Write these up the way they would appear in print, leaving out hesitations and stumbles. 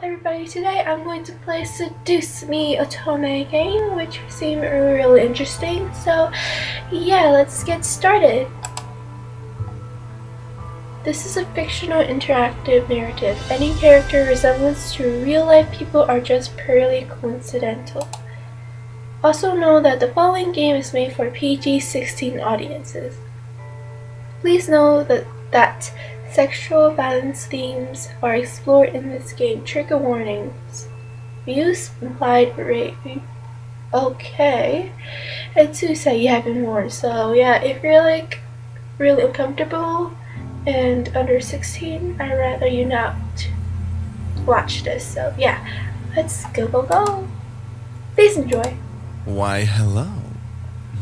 everybody, today I'm going to play Seduce Me Otome game, which seemed really interesting, so yeah, let's get started. This is a fictional interactive narrative. Any character resemblance to real life people are just purely coincidental. Also know that the following game is made for PG-16 audiences. Please know that sexual violence themes are explored in this game. Trigger warnings. Views implied rape. Okay. And to say you have been warned. So yeah, if you're like really uncomfortable and under 16, I'd rather you not watch this. So yeah, let's go. Please enjoy. Why, hello.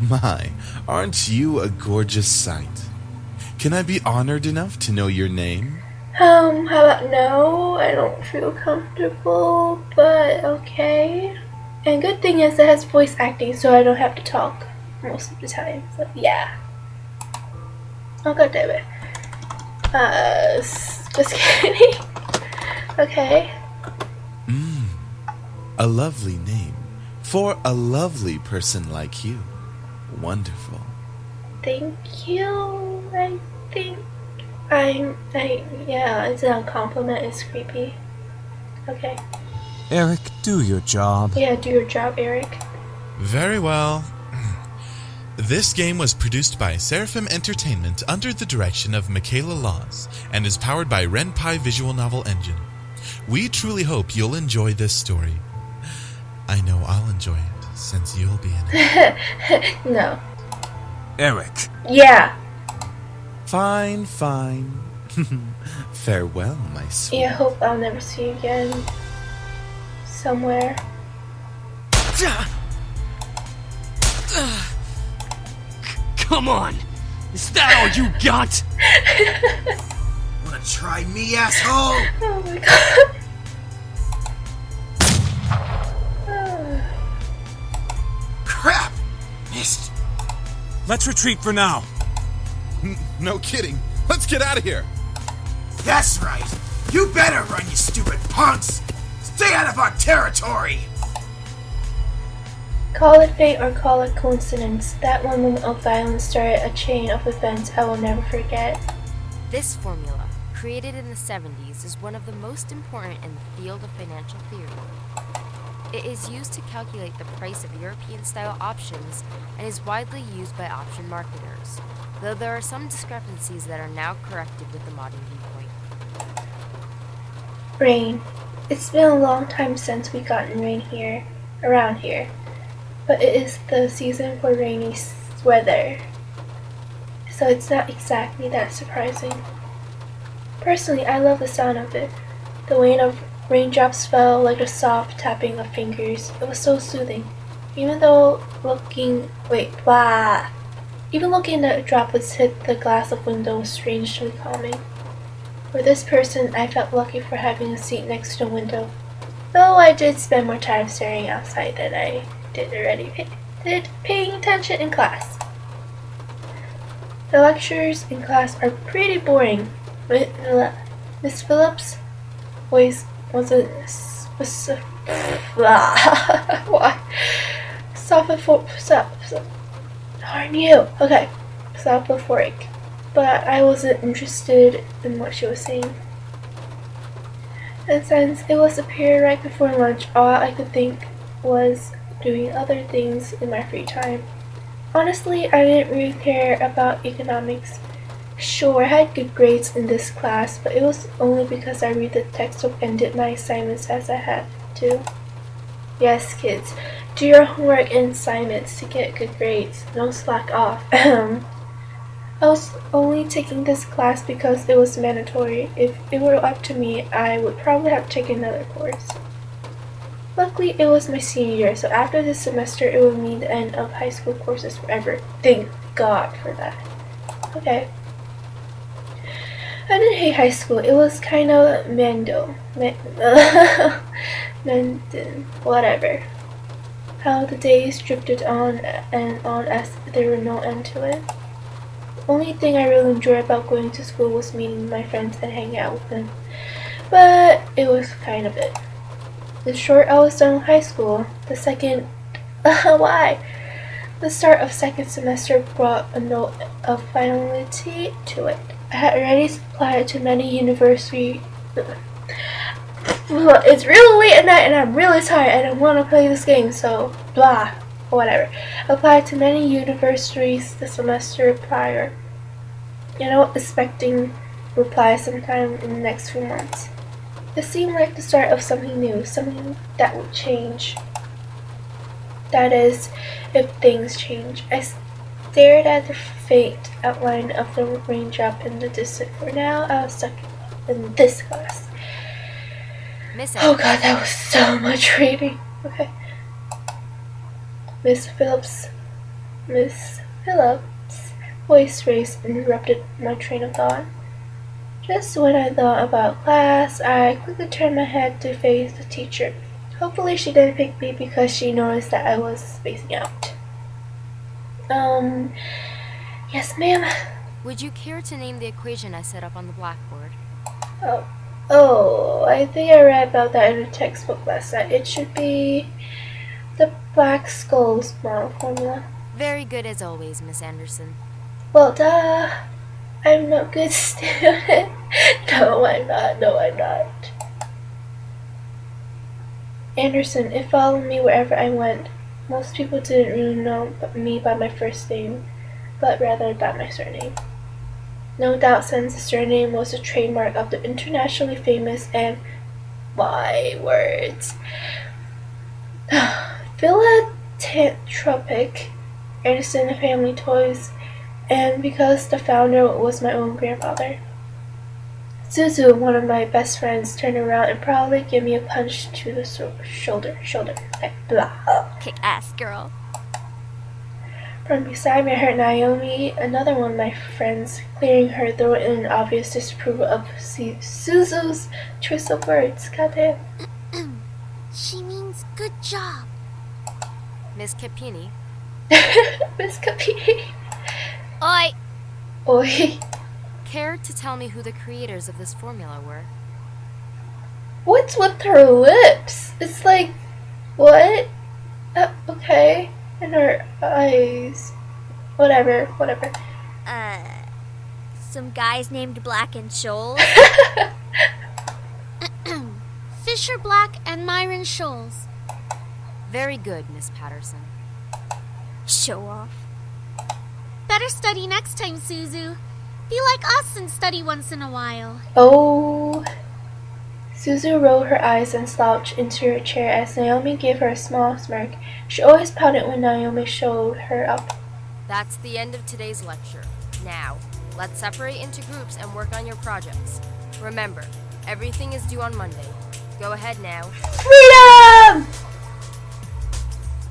My, aren't you a gorgeous sight? Can I be honored enough to know your name? How about no? I don't feel comfortable, but okay. And good thing is it has voice acting, so I don't have to talk most of the time. So yeah. Oh god damn it. Just kidding. Okay. A lovely name for a lovely person like you. Wonderful. Thank you. I think yeah, it's a compliment. It's creepy. Okay. Eric, do your job. Yeah, do your job, Eric. Very well. This game was produced by Seraphim Entertainment under the direction of Michaela Laws and is powered by Renpai Visual Novel Engine. We truly hope you'll enjoy this story. I know I'll enjoy it, since you'll be in it. No. Eric. Yeah. Fine. Farewell, my sweet. Yeah, hope I'll never see you again. Somewhere. Come on! Is that all you got? Wanna try me, asshole? Oh my god. Crap! Missed. Let's retreat for now. No kidding. Let's get out of here. That's right. You better run, you stupid punks! Stay out of our territory! Call it fate or call it coincidence. That one moment of violence started a chain of events I will never forget. This formula, created in the 70s, is one of the most important in the field of financial theory. It is used to calculate the price of European-style options and is widely used by option marketers, though there are some discrepancies that are now corrected with the modern viewpoint. Rain. It's been a long time since we gotten rain around here. But it is the season for rainy weather, so it's not exactly that surprising. Personally, I love the sound of it. The rain of raindrops fell like the soft tapping of fingers. It was so soothing. Even looking at the droplets hit the glass of window was strangely calming. For this person, I felt lucky for having a seat next to the window, though I did spend more time staring outside than I did paying attention in class. The lectures in class are pretty boring. Miss Phillips' voice wasn't why? Sophophoric. But I wasn't interested in what she was saying. And since it was a period right before lunch, all I could think was doing other things in my free time. Honestly, I didn't really care about economics. Sure, I had good grades in this class, but it was only because I read the textbook and did my assignments as I had to. Yes, kids, do your homework and assignments to get good grades. No slack off. I was only taking this class because it was mandatory. If it were up to me, I would probably have taken another course. Luckily, it was my senior year, so after this semester, it would mean the end of high school courses forever. Thank God for that. Okay. I didn't hate high school. It was kind of whatever. How the days drifted on and on as there were no end to it. The only thing I really enjoyed about going to school was meeting my friends and hanging out with them. But it was kind of it. In short, I was done with high school. The second... why? The start of second semester brought a note of finality to it. I had already applied to many universities. It's really late at night and I'm really tired and I want to play this game, so blah, or whatever. I applied to many universities the semester prior. Expecting reply sometime in the next few months. It seemed like the start of something new, something that would change. That is, if things change. I stared at the faint outline of the raindrop in the distance. For now, I was stuck in this class. Oh god, that was so much reading. Okay. Miss Phillips' voice raised and interrupted my train of thought. Just when I thought about class, I quickly turned my head to face the teacher. Hopefully she didn't pick me because she noticed that I was spacing out. Yes, ma'am. Would you care to name the equation I set up on the blackboard? Oh, I think I read about that in a textbook last night. It should be the Black Skull's model formula. Very good as always, Miss Anderson. Well, duh. I'm no good student. No, I'm not. Anderson, it followed me wherever I went. Most people didn't really know me by my first name, but rather by my surname. No doubt since the surname was a trademark of the internationally famous and philanthropic Anderson Family Toys, and because the founder was my own grandfather. Suzu, one of my best friends, turned around and proudly gave me a punch to the shoulder. Like, blah. Kick ass, girl. From beside me, I heard Naomi, another one of my friends, clearing her throat in obvious disapproval of Suzu's choice of words. Goddamn. She means good job. Miss Capini. Miss Capini. Oi. Oi. Care to tell me who the creators of this formula were? What's with her lips? It's like, what? Okay. And her eyes. Whatever. Some guys named Black and Shoals. Fisher Black and Myron Shoals. Very good, Miss Patterson. Show off. Better study next time, Suzu. Be like us and study once in a while. Oh. Suzu rolled her eyes and slouched into her chair as Naomi gave her a small smirk. She always pouted when Naomi showed her up. That's the end of today's lecture. Now, let's separate into groups and work on your projects. Remember, everything is due on Monday. Go ahead now. Freedom!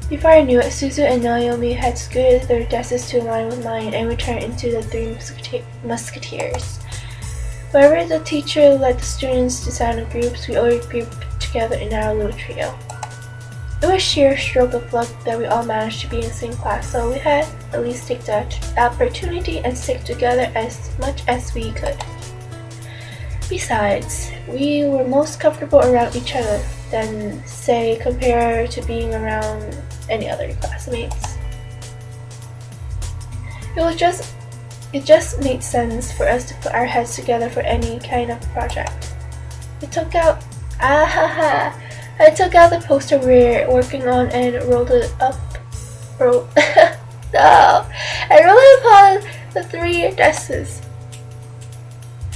Before I knew it, Suzu and Naomi had scooted their desks to align with mine and we turned into the three musketeers. Wherever the teacher led the students to sign in groups, we always grouped together in our little trio. It was sheer stroke of luck that we all managed to be in the same class, so we had at least take the opportunity and stick together as much as we could. Besides, we were most comfortable around each other than, say, compared to being around any other classmates. It just made sense for us to put our heads together for any kind of project. I took out the poster we were working on and rolled it upon the three desks.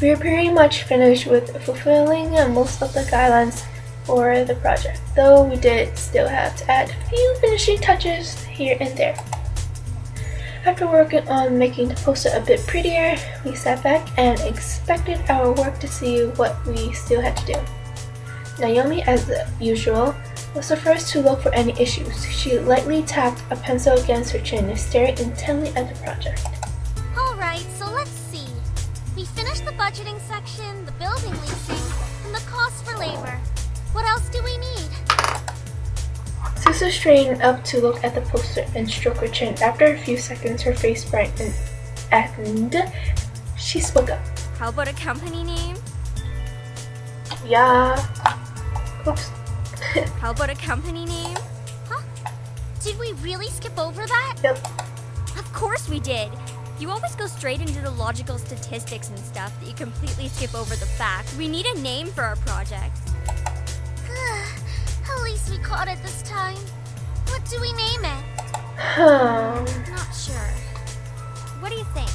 We were pretty much finished with fulfilling most of the guidelines for the project, though we did still have to add a few finishing touches here and there. After working on making the poster a bit prettier, we sat back and expected our work to see what we still had to do. Naomi, as usual, was the first to look for any issues. She lightly tapped a pencil against her chin and stared intently at the project. Alright, so let's see. We finished the budgeting section, the building leasing, and the cost for labor. What else do we need? Suzu straightened up to look at the poster and stroked her chin. After a few seconds, her face brightened and she spoke up. How about a company name? Yeah. Oops. How about a company name? Huh? Did we really skip over that? Yep. Of course we did. You always go straight into the logical statistics and stuff that you completely skip over the facts. We need a name for our project. At least we caught it this time. What do we name it? Not sure. What do you think?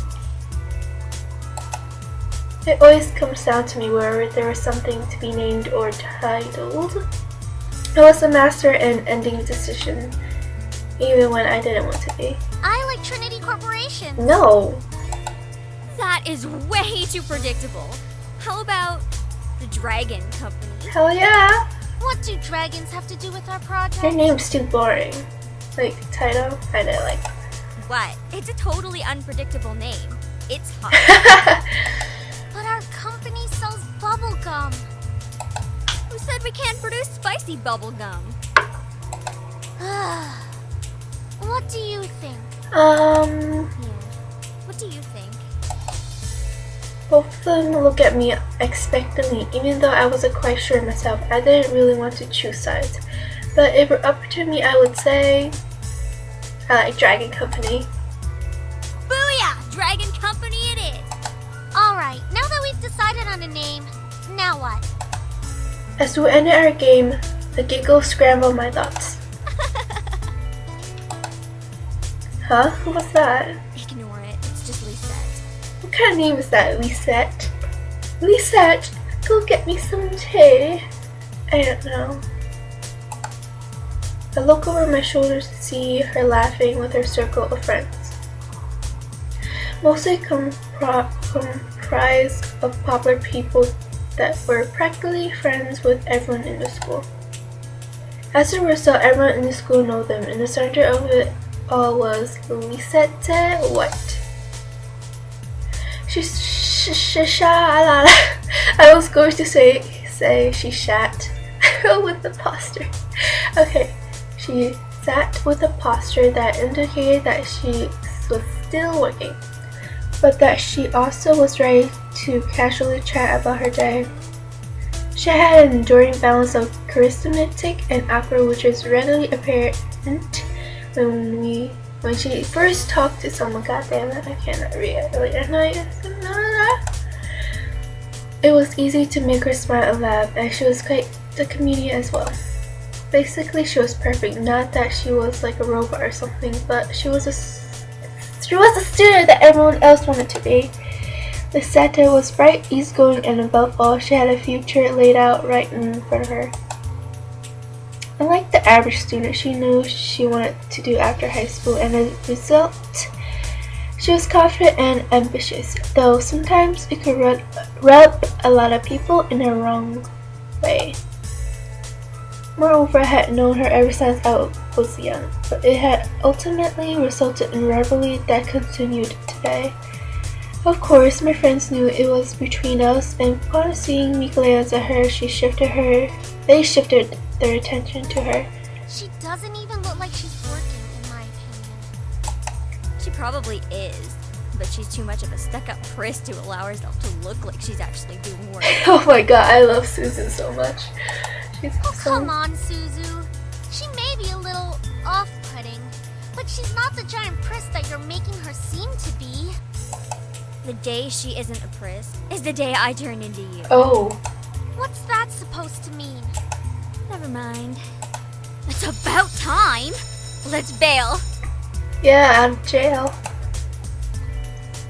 It always comes down to me wherever there was something to be named or titled. I was a master in ending decisions, even when I didn't want to be. I like Trinity Corporation. No. That is way too predictable. How about the Dragon Company? Hell yeah. What do dragons have to do with our project? Your name's too boring. Like, title? I don't like. What? It's a totally unpredictable name. It's hot. But our company sells bubble gum. Who said we can't produce spicy bubble gum? What do you think? Yeah. What do you think? Both of them look at me expectantly, even though I wasn't quite sure myself. I didn't really want to choose sides. But if it were up to me, I would say I like Dragon Company. Booyah! Dragon Company it is! Alright, now that we've decided on a name, now what? As we ended our game, the giggles scrambled my thoughts. Huh? Who was that? Ignore it. It's just Lisette. What kind of name is that, Lisette? Lisette, go get me some tea. I don't know. I look over my shoulder to see her laughing with her circle of friends. Mostly comprised of popular people that were practically friends with everyone in the school. As a result, everyone in the school knew them, and the center of it all was Lisette White. I was going to say she shat with the posture. Okay, she sat with a posture that indicated that she was still working, but that she also was ready to casually chat about her day. She had an enduring balance of charismatic and awkward, which is readily apparent when she first talked to someone. God damn it, I cannot read it. It was easy to make her smile and laugh, and she was quite the comedian as well. Basically, she was perfect. Not that she was like a robot or something, but she was a student that everyone else wanted to be. Lisette was bright, easygoing, and above all, she had a future laid out right in front of her. Unlike the average student, she knew she wanted to do after high school, and as a result, she was confident and ambitious, though sometimes it could rub a lot of people in the wrong way. Moreover, I had known her ever since I was young, but it had ultimately resulted in rivalry that continued today. Of course, my friends knew it was between us, and upon seeing me glance at her, they shifted their attention to her. She doesn't even look like she's working, in my opinion. She probably is, but she's too much of a stuck-up priss to allow herself to look like she's actually doing work. Oh my god, I love Susan so much. She's Oh, so... come on, Suzu. She may be a little off-putting, but she's not the giant priss that you're making her seem to be. The day she isn't a priss is the day I turn into you. Oh. What's that supposed to mean? Never mind. It's about time! Let's bail. Yeah, out of jail.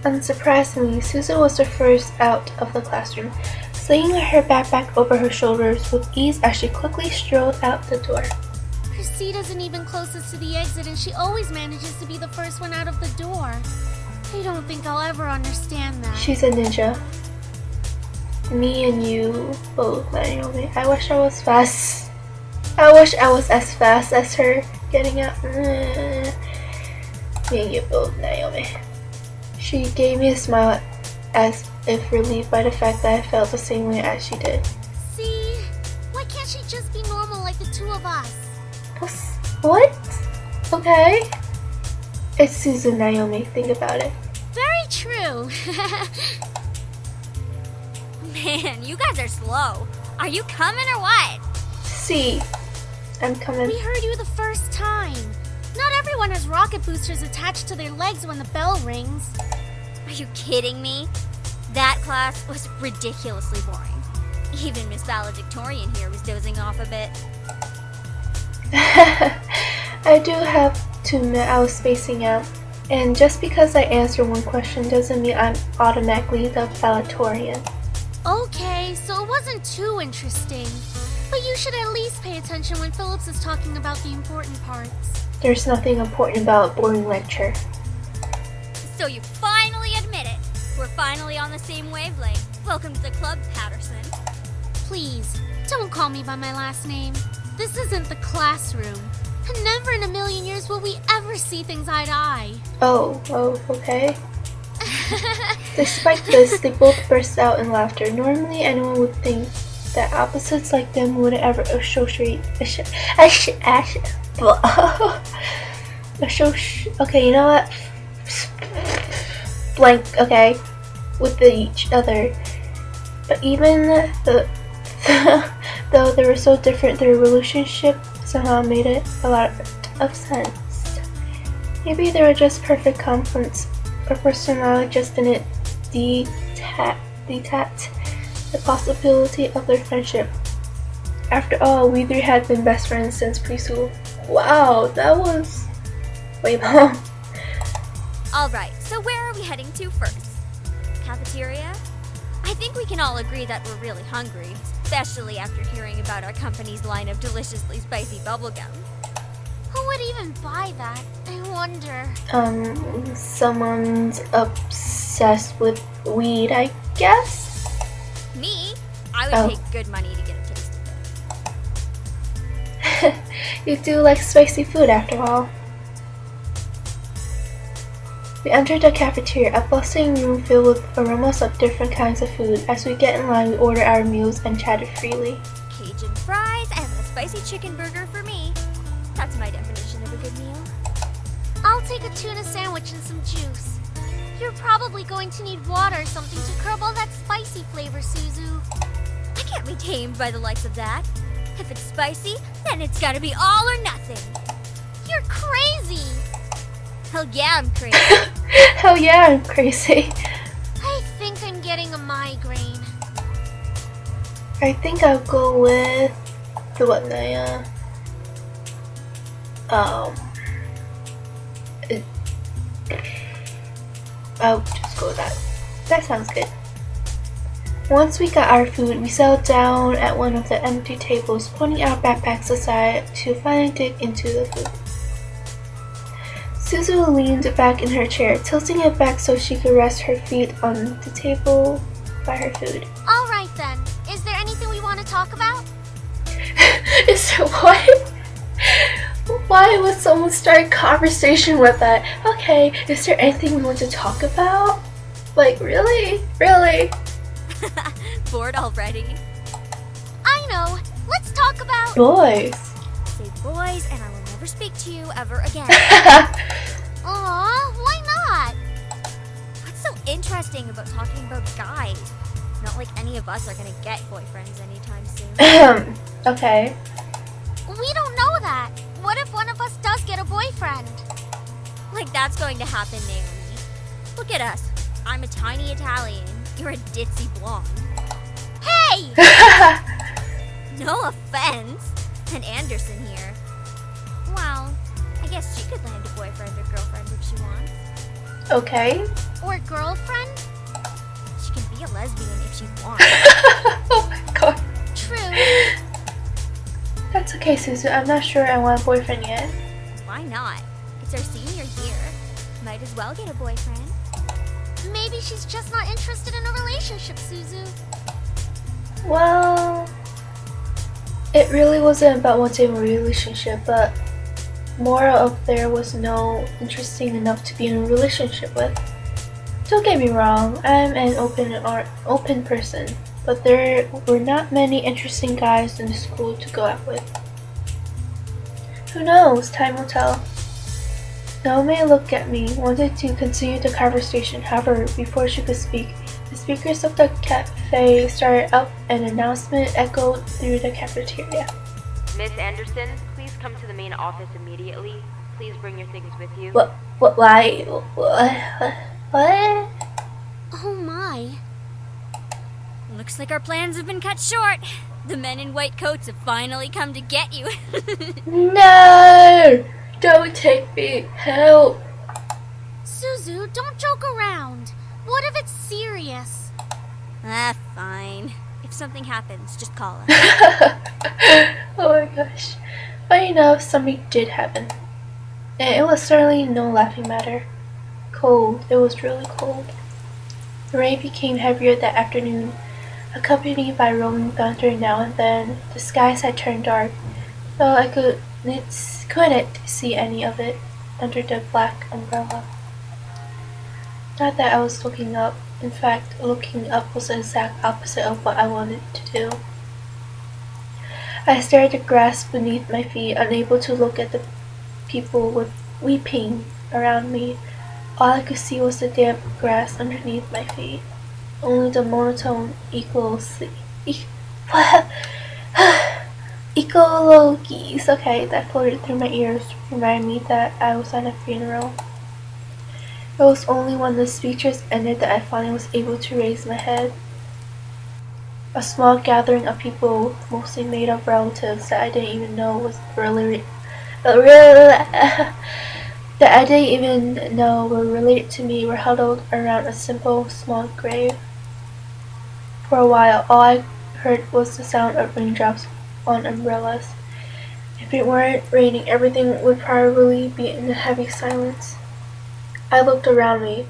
Unsurprisingly, Susan was the first out of the classroom, slinging her backpack over her shoulders with ease as she quickly strolled out the door. Her seat isn't even closest to the exit, and she always manages to be the first one out of the door. I don't think I'll ever understand that. She's a ninja. Me and you both, Naomi. I wish I was fast. I wish I was as fast as her getting out. Me and you both, Naomi. She gave me a smile as if relieved by the fact that I felt the same way as she did. See? Why can't she just be normal like the two of us? What? Okay. It's Susan, Naomi. Think about it. Very true. Man, you guys are slow. Are you coming or what? See, I'm coming. We heard you the first time. Not everyone has rocket boosters attached to their legs when the bell rings. Are you kidding me? That class was ridiculously boring. Even Miss Valedictorian here was dozing off a bit. I do have to admit I was spacing out. And just because I answer one question doesn't mean I'm automatically the valedictorian. Okay, so it wasn't too interesting. But you should at least pay attention when Phillips is talking about the important parts. There's nothing important about a boring lecture. So you finally admit it. We're finally on the same wavelength. Welcome to the club, Patterson. Please, don't call me by my last name. This isn't the classroom. And never in a million years will we ever see things eye to eye. Oh, okay. Despite this, they both burst out in laughter. Normally, anyone would think that opposites like them wouldn't ever associate. Okay, you know what? Blank. Okay, with each other. But even though they were so different, their relationship somehow made it a lot of sense. Maybe they were just perfect complements, or personality just didn't detect the possibility of their friendship. After all, we three had been best friends since preschool. Wow, that was way long. Alright, so where are we heading to first? Cafeteria? I think we can all agree that we're really hungry, especially after hearing about our company's line of deliciously spicy bubblegum. Who would even buy that? I wonder. Someone's obsessed with weed, I guess? Me? I would pay good money to get a taste of it. You do like spicy food after all. We entered the cafeteria, a bustling room filled with aromas of different kinds of food. As we get in line, we order our meals and chatted freely. Cajun fries and a spicy chicken burger for me. That's my definition of a good meal. I'll take a tuna sandwich and some juice. You're probably going to need water or something to curb all that spicy flavor, Suzu. I can't be tamed by the likes of that. If it's spicy, then it's gotta be all or nothing. You're crazy! Hell yeah, I'm crazy. Hell yeah, I'm crazy. I think I'm getting a migraine. I think I'll go with the what now? I'll just go with that. That sounds good. Once we got our food, we settled down at one of the empty tables, putting our backpacks aside to finally dig into the food. Suzu leaned back in her chair, tilting it back so she could rest her feet on the table by her food. Alright then, is there anything we want to talk about? Is there what? Why would someone start a conversation with that? Okay, is there anything we want to talk about? Like, really? Really? Bored already? I know, let's talk about... Boys. Say boys and I will never speak to you ever again. Aw, why not? What's so interesting about talking about guys? Not like any of us are gonna get boyfriends anytime soon. Okay. We don't know that. What if one of us does get a boyfriend? Like that's going to happen, Naomi. Look at us. I'm a tiny Italian. You're a ditzy blonde. Hey! No offense. And Anderson here. Well, I guess she could land a boyfriend or girlfriend if she wants. Okay. Or girlfriend? She can be a lesbian if she wants. Oh my god. True. That's okay, Suzu. I'm not sure I want a boyfriend yet. Why not? It's our senior year. Might as well get a boyfriend. Maybe she's just not interested in a relationship, Suzu. Well, it really wasn't about wanting a relationship, but more of there was no interesting enough to be in a relationship with. Don't get me wrong, I'm an open person, but there were not many interesting guys in the school to go out with. Who knows? Time will tell. Naomi looked at me, wanted to continue the conversation. However, before she could speak, the speakers of the cafe started up and an announcement echoed through the cafeteria. Miss Anderson, please come to the main office immediately. Please bring your things with you. Why? What? Oh my. Looks like our plans have been cut short. The men in white coats have finally come to get you. No! Don't take me. Help. Suzu, don't joke around. What if it's serious? Fine. If something happens, just call us. Oh my gosh. Funny enough, something did happen. And it was certainly no laughing matter. Cold. It was really cold. The rain became heavier that afternoon, accompanied by rolling thunder now and then. The skies had turned dark, though I couldn't see any of it under the black umbrella. Not that I was looking up. In fact, looking up was the exact opposite of what I wanted to do. I stared at the grass beneath my feet, unable to look at the people weeping around me. All I could see was the damp grass underneath my feet. Only the monotone ecologies, okay, that floated through my ears reminded me that I was at a funeral. It was only when the speeches ended that I finally was able to raise my head. A small gathering of people, mostly made of relatives that I didn't even know was that I didn't even know were related to me, were huddled around a simple, small grave. For a while, all I heard was the sound of raindrops on umbrellas. If it weren't raining, everything would probably be in a heavy silence. I looked around me,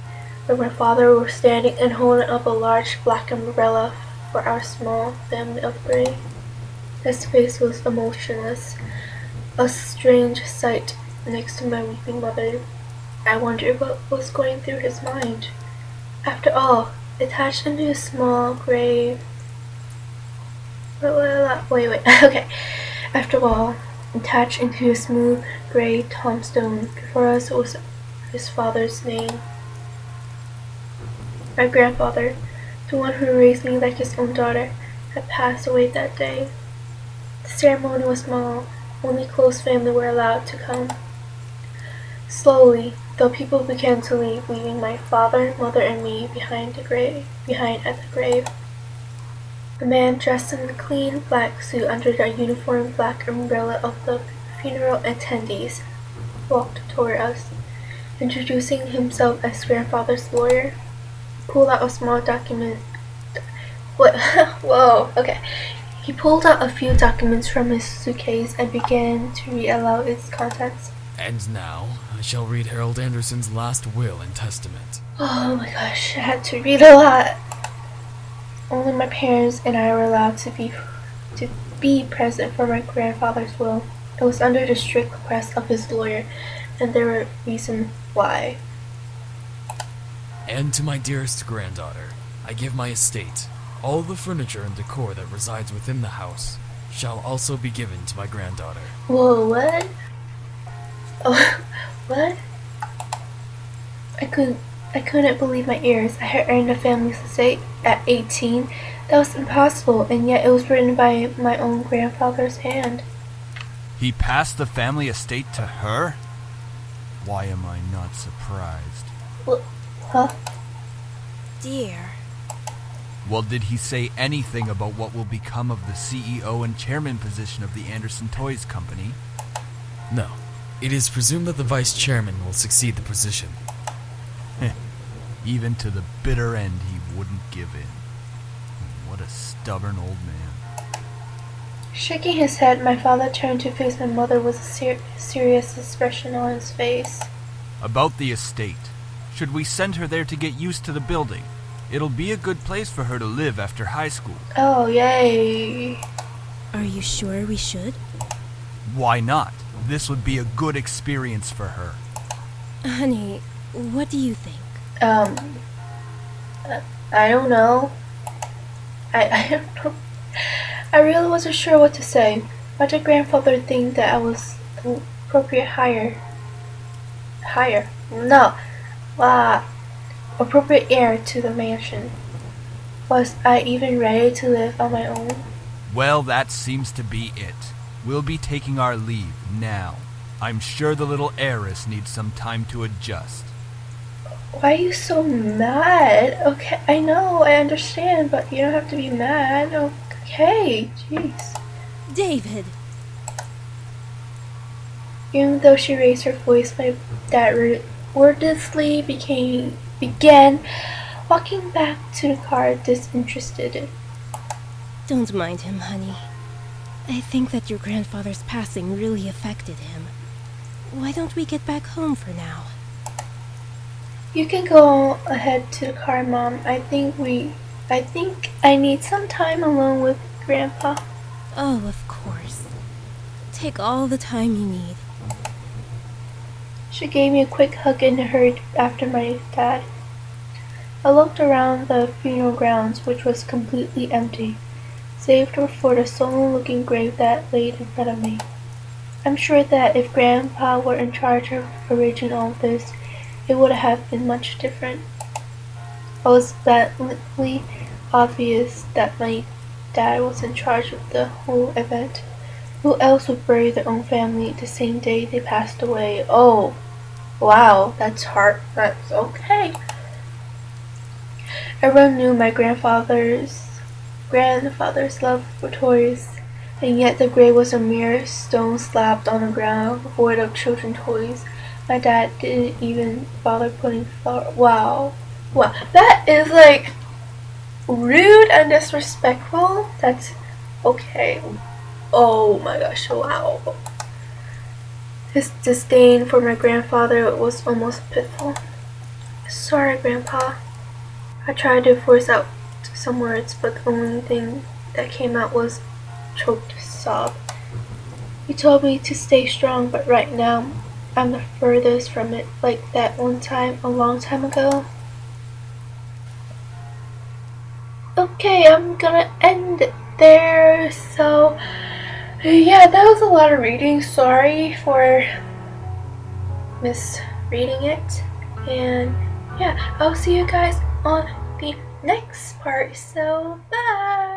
where my father was standing and holding up a large black umbrella for our small family of three. His face was emotionless, a strange sight next to my weeping mother. I wondered what was going through his mind. After all, attached into a small grave. Wait. Okay. After all, attached into a smooth gray tombstone before us was his father's name. My grandfather, the one who raised me like his own daughter, had passed away that day. The ceremony was small. Only close family were allowed to come. Slowly, though, people began to leave, leaving my father, mother, and me behind at the grave. A man dressed in a clean black suit under the uniform black umbrella of the funeral attendees walked toward us, introducing himself as grandfather's lawyer. He pulled out a small document. Whoa, okay. He pulled out a few documents from his suitcase and began to read aloud its contents. And now, I shall read Harold Anderson's last will and testament. Oh my gosh, I had to read a lot. Only my parents and I were allowed to be present for my grandfather's will. It was under the strict request of his lawyer, and there were reasons why. And to my dearest granddaughter, I give my estate. All the furniture and decor that resides within the house shall also be given to my granddaughter. Whoa, what? Oh, what? I couldn't believe my ears. I had earned a family's estate at 18. That was impossible, and yet it was written by my own grandfather's hand. He passed the family estate to her? Why am I not surprised? Huh? Dear. Well, did he say anything about what will become of the CEO and chairman position of the Anderson Toys Company? No. It is presumed that the vice chairman will succeed the position. Even to the bitter end, he wouldn't give in. What a stubborn old man. Shaking his head, my father turned to face my mother with a serious expression on his face. About the estate. Should we send her there to get used to the building? It'll be a good place for her to live after high school. Oh, yay. Are you sure we should? Why not? This would be a good experience for her. Honey, what do you think? I don't know. I don't know. I really wasn't sure what to say. Why did grandfather think that I was the appropriate hire? No. Appropriate heir to the mansion. Was I even ready to live on my own? Well, that seems to be it. We'll be taking our leave now. I'm sure the little heiress needs some time to adjust. Why are you so mad? Okay, I know, I understand, but you don't have to be mad. Okay, jeez. David! Even though she raised her voice, my dad wordlessly began walking back to the car disinterested. Don't mind him, honey. I think that your grandfather's passing really affected him. Why don't we get back home for now? You can go ahead to the car, Mom. I think I need some time alone with Grandpa. Oh, of course. Take all the time you need. She gave me a quick hug and hurried after my dad. I looked around the funeral grounds, which was completely empty, save for the solemn-looking grave that laid in front of me. I'm sure that if Grandpa were in charge of arranging all this, it would have been much different. It was blatantly obvious that my dad was in charge of the whole event. Who else would bury their own family the same day they passed away? Oh, wow, that's okay. Everyone knew my grandfather's love for toys, and yet the grave was a mere stone slapped on the ground, void of children's toys. My dad didn't even bother putting flower. Wow, that is like rude and disrespectful. That's okay. Oh my gosh, wow. His disdain for my grandfather was almost pitiful. Sorry, Grandpa. I tried to force out some words, but the only thing that came out was a choked sob. You told me to stay strong, but right now, I'm the furthest from it, like that one time, a long time ago. Okay, I'm gonna end it there, so yeah, that was a lot of reading. Sorry for misreading it, and yeah, I'll see you guys on the next part, so bye!